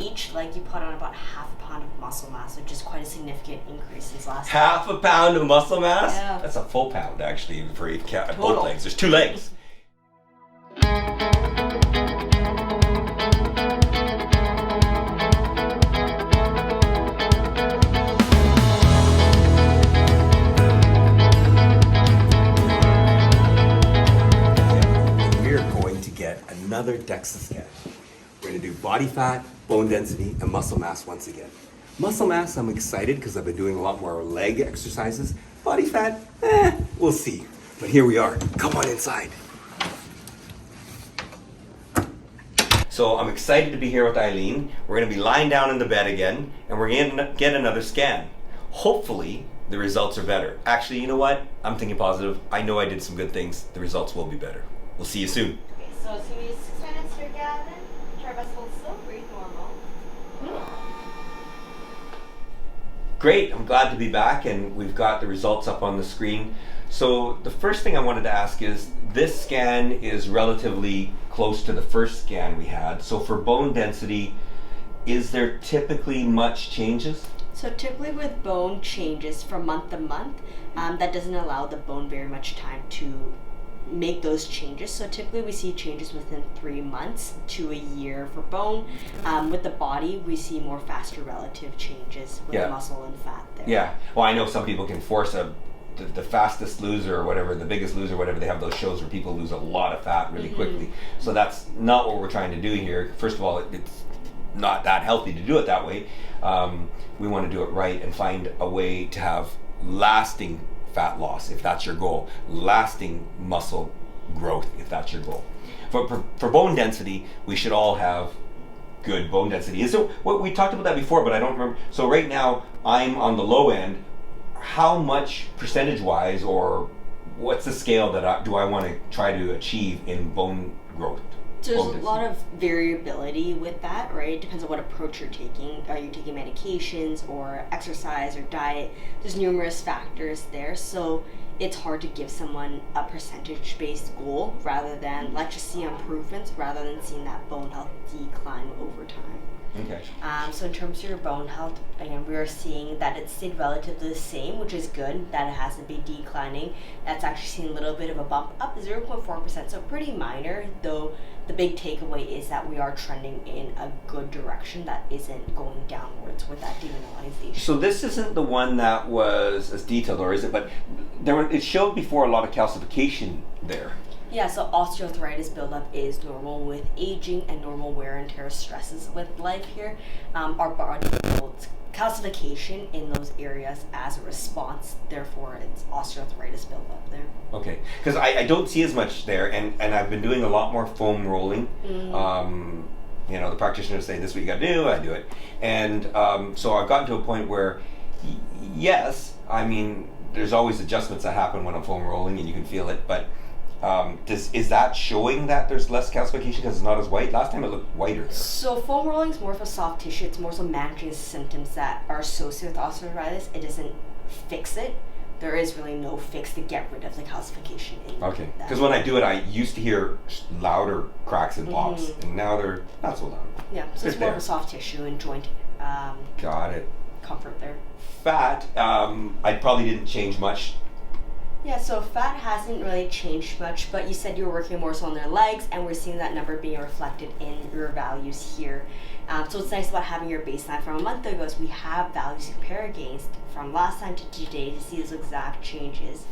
each leg you put on about half a pound of muscle mass, which is quite a significant increase since last time. Half a pound of muscle mass? Yeah. That's a full pound actually for both Total. legs. There's 2 legs. We're going to get another DEXA scan. We're going to do body fat, bone density, and muscle mass once again. Muscle mass, I'm excited because I've been doing a lot more leg exercises. Body fat, we'll see. But here we are. Come on inside. So I'm excited to be here with Eileen. We're going to be lying down in the bed again, and we're going to get another scan. Hopefully, the results are better. Actually, you know what? I'm thinking positive. I know I did some good things. The results will be better. We'll see you soon. Okay, so it's going to be 6 minutes here, Gavin. Try best hold still, breathe normal. Great, I'm glad to be back, and we've got the results up on the screen. So the first thing I wanted to ask is, this scan is relatively close to the first scan we had. So for bone density, is there typically much changes? So typically with bone changes from month to month, that doesn't allow the bone very much time to make those changes. So typically we see changes within 3 months to a year for bone. With the body, we see more faster relative changes with Yeah. muscle and fat there. Yeah, well, I know some people can force the fastest loser or whatever, the biggest loser, whatever, they have those shows where people lose a lot of fat really quickly. So that's not what we're trying to do here. First of all, it's not that healthy to do it that way. We want to do it right and find a way to have lasting fat loss, if that's your goal, lasting muscle growth, if that's your goal. For bone density, we should all have good bone density. Is it, what we talked about that before, but I don't remember. So right now, I'm on the low end. How much percentage-wise, or what's the scale that do I want to try to achieve in bone growth? So there's Bone a lot of variability with that, right? It depends on what approach you're taking. Are you taking medications or exercise or diet? There's numerous factors there. So it's hard to give someone a percentage-based goal rather than, let's just see improvements rather than seeing that bone health decline over time. Okay. So in terms of your bone health, again, we are seeing that it stayed relatively the same, which is good, that it hasn't been declining. That's actually seen a little bit of a bump up, 0.4%, so pretty minor, though the big takeaway is that we are trending in a good direction that isn't going downwards with that demineralization. So this isn't the one that was as detailed, or is it? But it showed before a lot of calcification there. Yeah, so osteoarthritis buildup is normal with aging and normal wear and tear stresses with life here. Our body builds calcification in those areas as a response, therefore it's osteoarthritis buildup there. Okay, because I don't see as much there, and I've been doing a lot more foam rolling. You know, the practitioners say this is what you got to do, I do it. And so I've gotten to a point where, yes, I mean, there's always adjustments that happen when I'm foam rolling and you can feel it, but is that showing that there's less calcification because it's not as white? Last time it looked whiter there. So foam rolling is more of a soft tissue. It's more so managing the symptoms that are associated with osteoarthritis. It doesn't fix it. There is really no fix to get rid of the calcification in Okay, that. because when I do it, I used to hear louder cracks and pops, and now they're not so loud. Yeah, so it's Good more there. of a soft tissue and joint Got it. comfort there. Fat, I probably didn't change much. Yeah, so fat hasn't really changed much, but you said you were working more so on their legs, and we're seeing that number being reflected in your values here. So what's nice about having your baseline from a month ago is we have values to compare against from last time to today to see those exact changes.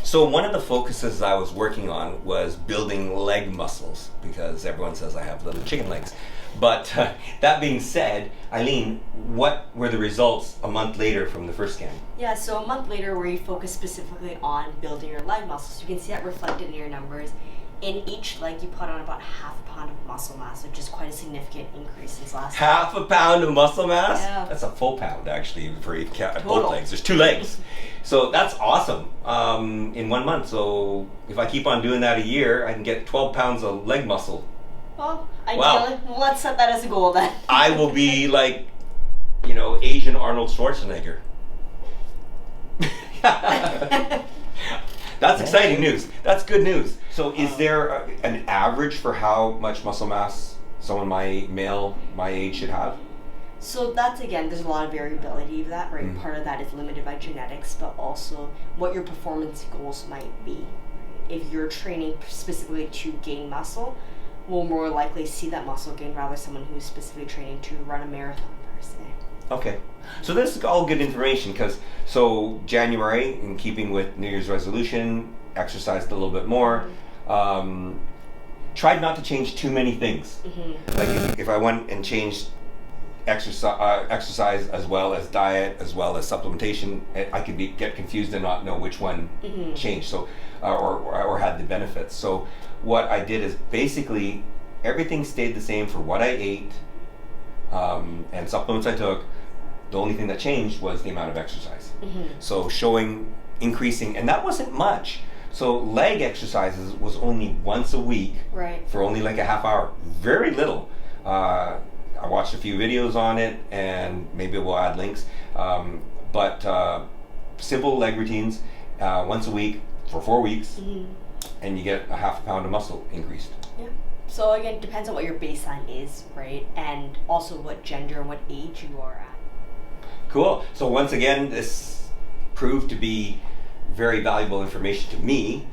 So one of the focuses I was working on was building leg muscles, because everyone says I have little chicken legs. But that being said, Eileen, what were the results a month later from the first scan? Yeah, so a month later where you focus specifically on building your leg muscles, you can see that reflected in your numbers. In each leg, you put on about half a pound of muscle mass, which is quite a significant increase since last time. Half a pound of muscle mass? Yeah. That's a full pound actually for both Total. legs. There's 2 legs. So that's awesome in 1 month. So if I keep on doing that a year, I can get 12 pounds of leg muscle. Well, Wow. ideally, let's set that as a goal then. I will be like, you know, Asian Arnold Schwarzenegger. That's exciting news. That's good news. So is there an average for how much muscle mass someone my age should have? So that's, again, there's a lot of variability of that, right? Mm. Part of that is limited by genetics, but also what your performance goals might be. If you're training specifically to gain muscle, we'll more likely see that muscle gain rather someone who's specifically training to run a marathon per se. Okay, so this is all good information because January, in keeping with New Year's resolution, exercised a little bit more. Tried not to change too many things. Mm-hmm. Like if I went and changed exercise as well as diet as well as supplementation, I could get confused and not know which one Mm-hmm. changed. So or had the benefits. So what I did is basically everything stayed the same for what I ate and supplements I took. The only thing that changed was the amount of exercise. Mm-hmm. So showing increasing, and that wasn't much. So leg exercises was only once a week Right. for only like a half hour. Very little. I watched a few videos on it, and maybe we'll add links. But simple leg routines once a week for 4 weeks, Mm-hmm. and you get a half a pound of muscle increased. Yeah. So again, it depends on what your baseline is, right? And also what gender and what age you are at. Cool. So once again, this proved to be very valuable information to me.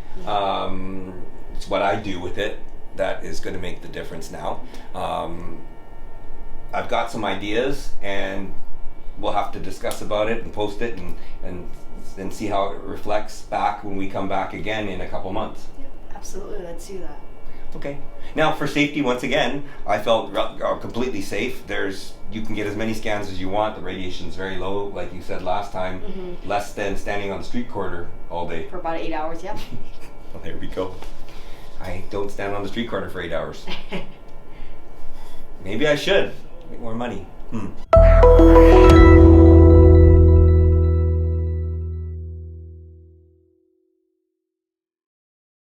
It's what I do with it that is going to make the difference now. I've got some ideas, and we'll have to discuss about it and post it and see how it reflects back when we come back again in a couple months. Yep. Absolutely. Let's do that. Okay. Now for safety, once again, I felt completely safe. You can get as many scans as you want. The radiation is very low, like you said last time. Mm-hmm. Less than standing on the street corner all day. For about 8 hours, yep. Well, there we go. I don't stand on the street corner for 8 hours. Maybe I should. Make more money.